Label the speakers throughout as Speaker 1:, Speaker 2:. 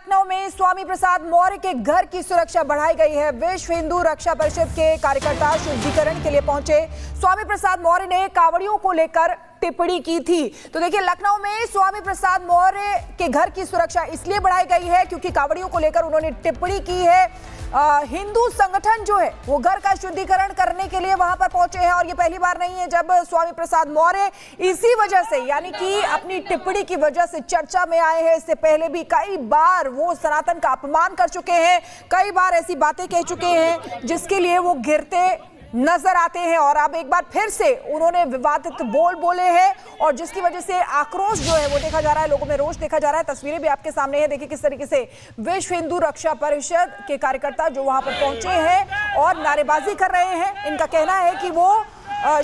Speaker 1: लखनऊ में स्वामी प्रसाद मौर्य के घर की सुरक्षा बढ़ाई गई है। विश्व हिंदू रक्षा परिषद के कार्यकर्ता शुद्धिकरण के लिए पहुंचे। स्वामी प्रसाद मौर्य ने कांवड़ियों को लेकर टिप्पणी की थी। तो देखिए, लखनऊ में स्वामी प्रसाद मौर्य के घर की सुरक्षा इसलिए बढ़ाई गई है क्योंकि कांवड़ियों को लेकर उन्होंने टिप्पणी की है। हिंदू संगठन जो है वो घर का शुद्धिकरण करने के लिए वहां पर पहुंचे हैं और ये पहली बार नहीं है जब स्वामी प्रसाद मौर्य इसी वजह से, यानी कि अपनी टिप्पणी की वजह से चर्चा में आए हैं। इससे पहले भी कई बार वो सनातन का अपमान कर चुके हैं, कई बार ऐसी बातें कह चुके हैं जिसके लिए वो गिरते नजर आते हैं और अब एक बार फिर से उन्होंने विवादित बोल बोले हैं और जिसकी वजह से आक्रोश जो है वो देखा जा रहा है, लोगों में रोष देखा जा रहा है। तस्वीरें भी आपके सामने है। देखिए किस तरीके से विश्व हिंदू रक्षा परिषद के कार्यकर्ता जो वहां पर पहुंचे हैं और नारेबाजी कर रहे हैं। इनका कहना है कि वो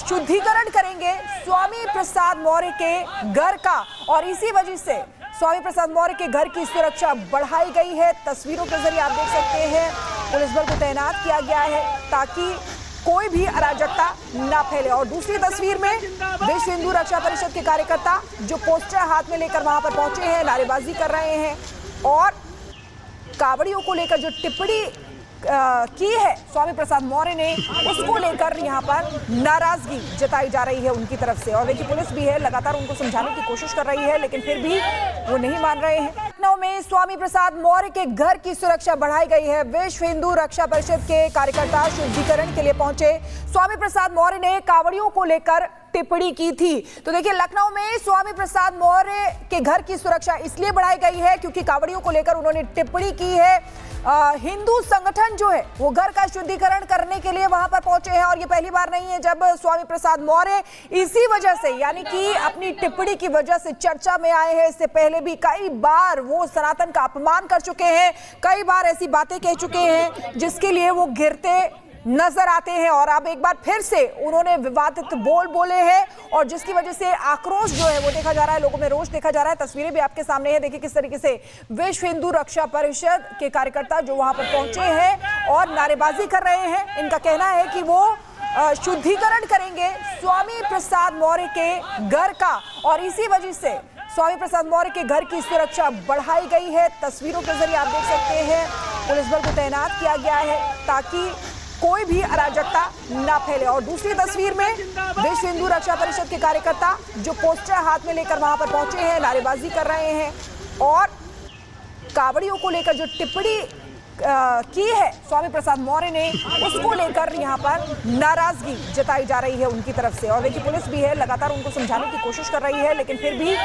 Speaker 1: शुद्धिकरण करेंगे स्वामी प्रसाद मौर्य के घर का और इसी वजह से स्वामी प्रसाद मौर्य के घर की सुरक्षा बढ़ाई गई है। तस्वीरों के जरिए आप देख सकते हैं पुलिस बल को तैनात किया गया है ताकि कोई भी अराजकता ना फैले। और दूसरी तस्वीर में विश्व हिंदू रक्षा परिषद के कार्यकर्ता जो पोस्टर हाथ में लेकर वहां पर पहुंचे हैं, नारेबाजी कर रहे हैं और कांवड़ियों को लेकर जो टिप्पणी की है स्वामी प्रसाद मौर्य ने, उसको लेकर यहाँ पर नाराजगी जताई जा रही है उनकी तरफ से। और देखिए पुलिस भी है, लगातार उनको समझाने की कोशिश कर रही है लेकिन फिर भी वो नहीं मान रहे हैं। लखनऊ में स्वामी प्रसाद मौर्य के घर की सुरक्षा बढ़ाई गई है। विश्व हिंदू रक्षा परिषद के कार्यकर्ता शुद्धिकरण के लिए पहुंचे। स्वामी प्रसाद मौर्य ने कांवड़ियों को लेकर टिप्पणी की थी। तो देखिए, लखनऊ में स्वामी प्रसाद मौर्य के घर की सुरक्षा इसलिए बढ़ाई गई है क्योंकि कांवड़ियों को लेकर उन्होंने टिप्पणी की है। हिंदू संगठन जो है वो घर का शुद्धिकरण करने के लिए वहां पर पहुंचे हैं और ये पहली बार नहीं है जब स्वामी प्रसाद मौर्य इसी वजह से, यानी कि अपनी टिप्पणी की वजह से चर्चा में आए हैं। इससे पहले भी कई बार वो सनातन का अपमान कर चुके हैं, कई बार ऐसी बातें कह चुके हैं जिसके लिए वो गिरते नजर आते हैं और अब एक बार फिर से उन्होंने विवादित बोल बोले हैं और जिसकी वजह से आक्रोश जो है वो देखा जा रहा है, लोगों में रोष देखा जा रहा है। तस्वीरें भी आपके सामने है। देखिए किस तरीके से विश्व हिंदू रक्षा परिषद के कार्यकर्ता जो वहां पर पहुंचे हैं और नारेबाजी कर रहे हैं। इनका कहना है कि वो शुद्धिकरण करेंगे स्वामी प्रसाद मौर्य के घर का और इसी वजह से स्वामी प्रसाद मौर्य के घर की सुरक्षा बढ़ाई गई है। तस्वीरों के जरिए आप देख सकते हैं पुलिस बल को तैनात किया गया है ताकि कोई भी अराजकता ना फैले। और दूसरी तस्वीर में विश्व हिंदू रक्षा परिषद के कार्यकर्ता जो पोस्टर हाथ में लेकर वहां पर पहुंचे हैं, नारेबाजी कर रहे हैं और कांवड़ियों को लेकर जो टिप्पणी की है स्वामी प्रसाद मौर्य ने, उसको लेकर यहाँ पर नाराजगी जताई जा रही है उनकी तरफ से। और देखिए पुलिस भी है, लगातार उनको समझाने की कोशिश कर रही है लेकिन फिर भी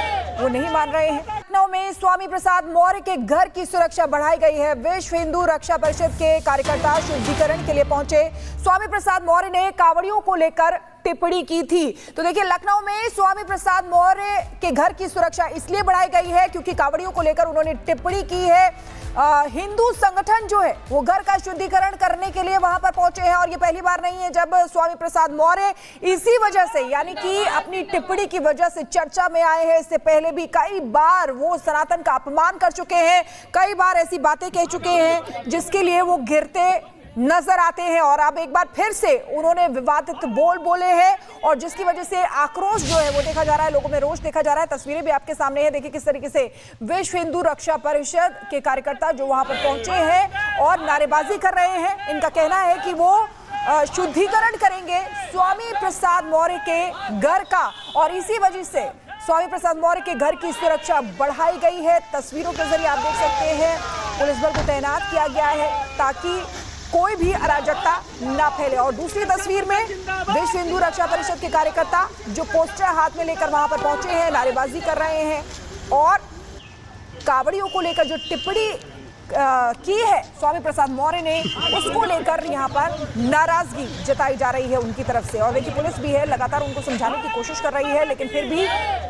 Speaker 1: वो नहीं मान रहे हैं। लखनऊ में स्वामी प्रसाद मौर्य के घर की सुरक्षा बढ़ाई गई है। विश्व हिंदू रक्षा परिषद के कार्यकर्ता शुद्धिकरण के लिए पहुंचे। स्वामी प्रसाद मौर्य ने कांवड़ियों को लेकर टिप्पणी की थी। तो देखिए, लखनऊ में स्वामी प्रसाद मौर्य के घर की सुरक्षा इसलिए बढ़ाई गई है क्योंकि कांवड़ियों को लेकर उन्होंने टिप्पणी की है। हिंदू संगठन जो है वो घर का शुद्धिकरण करने के लिए वहां पर पहुंचे हैं और ये पहली बार नहीं है जब स्वामी प्रसाद मौर्य इसी वजह से, यानी कि अपनी टिप्पणी की वजह से चर्चा में आए हैं। इससे पहले भी कई बार वो सनातन का अपमान कर चुके हैं, कई बार ऐसी बातें कह चुके हैं जिसके लिए वो गिरते नजर आते हैं और अब एक बार फिर से उन्होंने विवादित बोल बोले हैं और जिसकी वजह से आक्रोश जो है वो देखा जा रहा है, लोगों में रोष देखा जा रहा है। तस्वीरें भी आपके सामने है। देखिए किस तरीके से विश्व हिंदू रक्षा परिषद के कार्यकर्ता जो वहां पर पहुंचे हैं और नारेबाजी कर रहे हैं। इनका कहना है कि वो शुद्धिकरण करेंगे स्वामी प्रसाद मौर्य के घर का और इसी वजह से स्वामी प्रसाद मौर्य के घर की सुरक्षा बढ़ाई गई है। तस्वीरों के जरिए आप देख सकते हैं पुलिस बल को तैनात किया गया है ताकि कोई भी अराजकता ना फैले। और दूसरी तस्वीर में विश्व हिंदू रक्षा परिषद के कार्यकर्ता जो पोस्टर हाथ में लेकर वहां पर पहुंचे हैं, नारेबाजी कर रहे हैं और कांवड़ियों को लेकर जो टिप्पणी की है स्वामी प्रसाद मौर्य ने, उसको लेकर यहाँ पर नाराजगी जताई जा रही है उनकी तरफ से। और देखिए पुलिस भी है, लगातार उनको समझाने की कोशिश कर रही है लेकिन फिर भी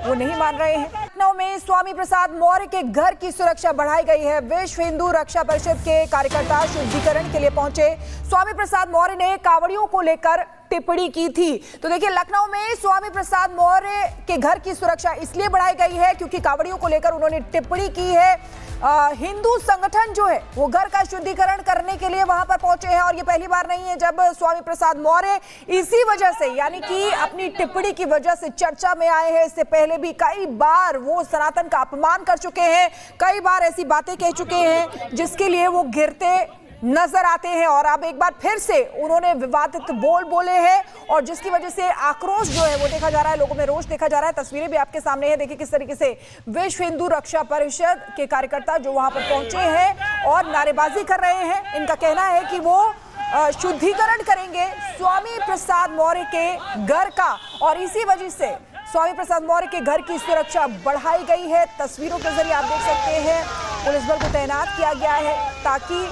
Speaker 1: वो नहीं मान रहे हैं। लखनऊ में स्वामी प्रसाद मौर्य के घर की सुरक्षा बढ़ाई गई है। विश्व हिंदू रक्षा परिषद के कार्यकर्ता शुद्धिकरण के लिए पहुंचे। स्वामी प्रसाद मौर्य ने कांवड़ियों को लेकर टिप्पणी की थी। तो देखिए, लखनऊ में स्वामी प्रसाद मौर्य के घर की सुरक्षा इसलिए बढ़ाई गई है क्योंकि कांवड़ियों को लेकर उन्होंने टिप्पणी की है। हिंदू संगठन जो है वो घर का शुद्धिकरण करने के लिए वहां पर पहुंचे हैं और ये पहली बार नहीं है जब स्वामी प्रसाद मौर्य इसी वजह से यानी कि अपनी टिप्पणी की वजह से चर्चा में आए हैं। इससे पहले भी कई बार वो सनातन का अपमान कर चुके हैं, कई बार ऐसी बातें कह चुके हैं जिसके लिए वो गिरते नजर आते हैं और अब एक बार फिर से उन्होंने विवादित बोल बोले हैं और जिसकी वजह से आक्रोश जो है वो देखा जा रहा है, लोगों में रोष देखा जा रहा है। तस्वीरें भी आपके सामने है, देखिए किस तरीके से विश्व हिंदू रक्षा परिषद के कार्यकर्ता जो वहां पर पहुंचे हैं और नारेबाजी कर रहे हैं। इनका कहना है कि वो शुद्धिकरण करेंगे स्वामी प्रसाद मौर्य के घर का और इसी वजह से स्वामी प्रसाद मौर्य के घर की सुरक्षा बढ़ाई गई है। तस्वीरों के जरिए आप देख सकते हैं पुलिस बल को तैनात किया गया है ताकि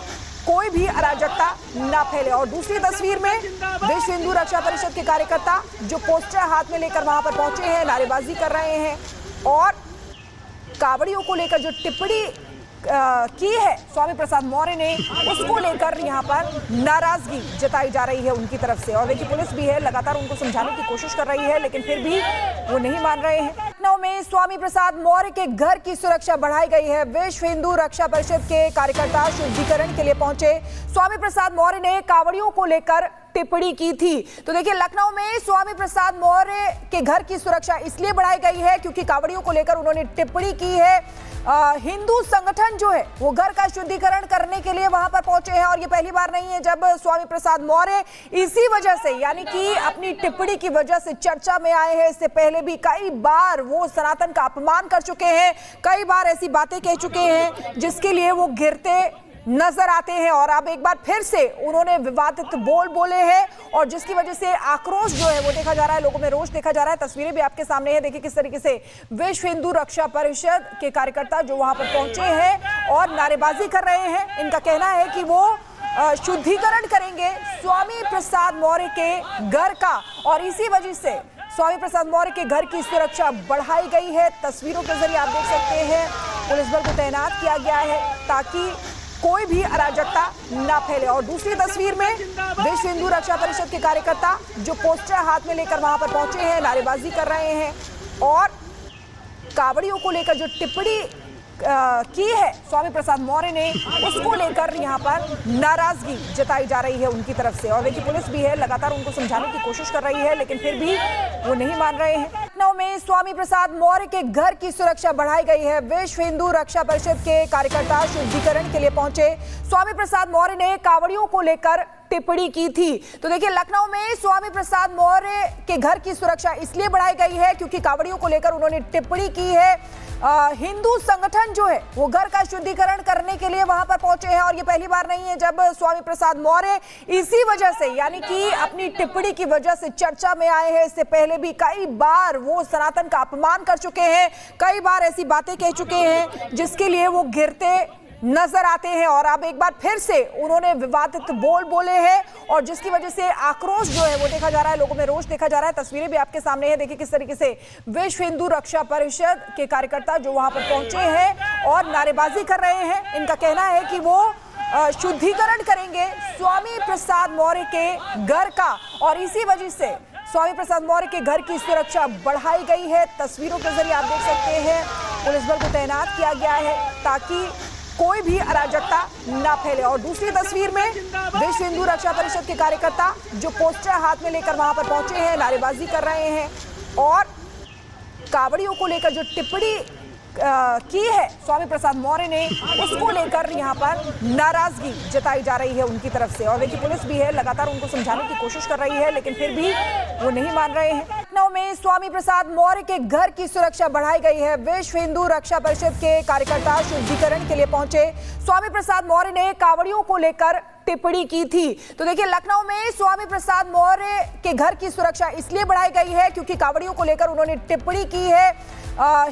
Speaker 1: कोई भी अराजकता ना फैले। और दूसरी तस्वीर में विश्व हिंदू रक्षा परिषद के कार्यकर्ता जो पोस्टर हाथ में लेकर वहां पर पहुंचे हैं, नारेबाजी कर रहे हैं और कावड़ियों को लेकर जो टिप्पणी की है स्वामी प्रसाद मौर्य ने, उसको लेकर यहाँ पर नाराजगी जताई जा रही है उनकी तरफ से। और देखिए पुलिस भी है, लगातार उनको समझाने की कोशिश कर रही है लेकिन फिर भी वो नहीं मान रहे हैं। लखनऊ में स्वामी प्रसाद मौर्य के घर की सुरक्षा बढ़ाई गई है। विश्व हिंदू रक्षा परिषद के कार्यकर्ता शुद्धिकरण के लिए पहुंचे। स्वामी प्रसाद मौर्य ने कावड़ियों को लेकर टिप्पणी की थी। तो देखिए लखनऊ में स्वामी प्रसाद मौर्य के घर की सुरक्षा इसलिए बढ़ाई गई है क्योंकि कावड़ियों को लेकर उन्होंने टिप्पणी की है। हिंदू संगठन जो है वो घर का शुद्धिकरण करने के लिए वहां पर पहुंचे हैं और ये पहली बार नहीं है जब स्वामी प्रसाद मौर्य इसी वजह से यानी कि अपनी टिप्पणी की वजह से चर्चा में आए हैं। इससे पहले भी कई बार वो सनातन का अपमान कर चुके हैं, कई बार ऐसी बातें कह चुके हैं जिसके लिए वो गिरते नजर आते हैं और अब एक बार फिर से उन्होंने विवादित बोल बोले हैं और जिसकी वजह से आक्रोश जो है वो देखा जा रहा है, लोगों में रोष देखा जा रहा है। तस्वीरें भी आपके सामने है, देखिए किस तरीके से विश्व हिंदू रक्षा परिषद के कार्यकर्ता जो वहां पर पहुंचे हैं और नारेबाजी कर रहे हैं। इनका कहना है कि वो शुद्धिकरण करेंगे स्वामी प्रसाद मौर्य के घर का और इसी वजह से स्वामी प्रसाद मौर्य के घर की सुरक्षा बढ़ाई गई है। तस्वीरों के जरिए आप देख सकते हैं पुलिस बल को तैनात किया गया है ताकि कोई भी अराजकता ना फैले। और दूसरी तस्वीर में विश्व हिंदू रक्षा परिषद के कार्यकर्ता जो पोस्टर हाथ में लेकर वहां पर पहुंचे हैं, नारेबाजी कर रहे हैं और कावड़ियों को लेकर जो टिप्पणी की है स्वामी प्रसाद मौर्य ने, उसको लेकर यहाँ पर नाराजगी जताई जा रही है उनकी तरफ से। और देखिए पुलिस भी है, लगातार उनको समझाने की कोशिश कर रही है लेकिन फिर भी वो नहीं मान रहे हैं। लखनऊ में स्वामी प्रसाद मौर्य के घर की सुरक्षा बढ़ाई गई है। विश्व हिंदू रक्षा परिषद के कार्यकर्ता शुद्धिकरण के लिए पहुंचे। स्वामी प्रसाद मौर्य ने कावड़ियों को लेकर टिप्पणी की थी। तो देखिए लखनऊ में स्वामी प्रसाद मौर्य के घर की सुरक्षा इसलिए बढ़ाई गई है क्योंकि कावड़ियों को लेकर उन्होंने टिप्पणी की है। हिंदू संगठन जो है वो घर का शुद्धिकरण करने के लिए वहां पर पहुंचे हैं और ये पहली बार नहीं है जब स्वामी प्रसाद मौर्य इसी वजह से यानी कि अपनी टिप्पणी की वजह से चर्चा में आए हैं। इससे पहले भी कई बार वो सनातन का अपमान कर चुके हैं, कई बार ऐसी बातें कह चुके हैं जिसके लिए वो गिरते नजर आते हैं और अब एक बार फिर से उन्होंने विवादित बोल बोले हैं और जिसकी वजह से आक्रोश जो है वो देखा जा रहा है, लोगों में रोष देखा जा रहा है। तस्वीरें भी आपके सामने है, देखिए किस तरीके से विश्व हिंदू रक्षा परिषद के कार्यकर्ता जो वहां पर पहुंचे हैं और नारेबाजी कर रहे हैं। इनका कहना है कि वो शुद्धिकरण करेंगे स्वामी प्रसाद मौर्य के घर का और इसी वजह से स्वामी प्रसाद मौर्य के घर की सुरक्षा बढ़ाई गई है। तस्वीरों के जरिए आप देख सकते हैं पुलिस बल को तैनात किया गया है ताकि कोई भी अराजकता ना फैले। और दूसरी तस्वीर में विश्व हिंदू रक्षा परिषद के कार्यकर्ता जो पोस्टर हाथ में लेकर वहां पर पहुंचे हैं, नारेबाजी कर रहे हैं और कावड़ियों को लेकर जो टिप्पणी की है स्वामी प्रसाद मौर्य ने, उसको लेकर यहाँ पर नाराजगी जताई जा रही है उनकी तरफ से। और देखिए पुलिस भी है, लगातार उनको समझाने की कोशिश कर रही है लेकिन फिर भी वो नहीं मान रहे हैं। लखनऊ में स्वामी प्रसाद मौर्य के घर की सुरक्षा बढ़ाई गई है। विश्व हिंदू रक्षा परिषद के कार्यकर्ता शुद्धिकरण के लिए पहुंचे। स्वामी प्रसाद मौर्य ने कावड़ियों को लेकर टिप्पणी की थी। तो देखिए लखनऊ में स्वामी प्रसाद मौर्य के घर की सुरक्षा इसलिए बढ़ाई गई है क्योंकि कावड़ियों को लेकर उन्होंने टिप्पणी की है।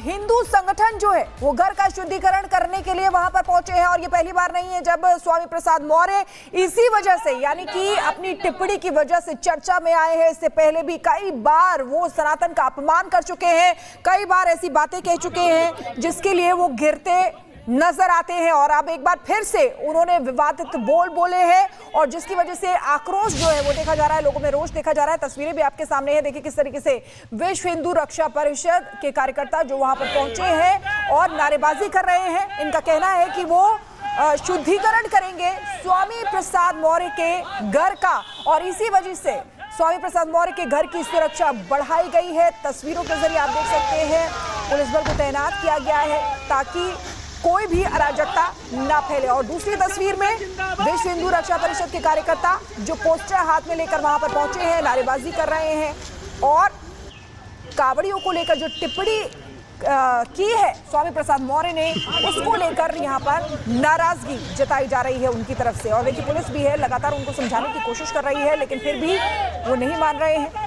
Speaker 1: हिंदू संगठन जो है वो घर का शुद्धिकरण करने के लिए वहां पर पहुंचे हैं और ये पहली बार नहीं है जब स्वामी प्रसाद मौर्य इसी वजह से यानी कि अपनी टिप्पणी की वजह से चर्चा में आए हैं। इससे पहले भी कई बार वो सनातन का अपमान कर चुके हैं, कई बार ऐसी बातें कह चुके हैं जिसके लिए वो गिरते नजर आते हैं। और अब एक बार फिर से उन्होंने विवादित बोल बोले हैं और जिसकी वजह से आक्रोश जो है वो देखा जा रहा है, लोगों में रोष देखा जा रहा है। तस्वीरें भी आपके सामने है, देखिए किस तरीके से विश्व हिंदू रक्षा परिषद के कार्यकर्ता जो वहां पर पहुंचे हैं और नारेबाजी कर रहे हैं। इनका कहना है कि वो शुद्धिकरण करेंगे स्वामी प्रसाद मौर्य के घर का और इसी वजह से स्वामी प्रसाद मौर्य के घर की सुरक्षा बढ़ाई गई है। तस्वीरों के जरिए आप देख सकते हैं पुलिस बल को तैनात किया गया है ताकि कोई भी अराजकता ना फैले। और दूसरी तस्वीर में विश्व हिंदू रक्षा परिषद के कार्यकर्ता जो पोस्टर हाथ में लेकर वहां पर पहुंचे हैं, नारेबाजी कर रहे हैं और कावड़ियों को लेकर जो टिप्पणी की है स्वामी प्रसाद मौर्य ने, उसको लेकर यहाँ पर नाराजगी जताई जा रही है उनकी तरफ से। और देखिए पुलिस भी है, लगातार उनको समझाने की कोशिश कर रही है लेकिन फिर भी वो नहीं मान रहे हैं।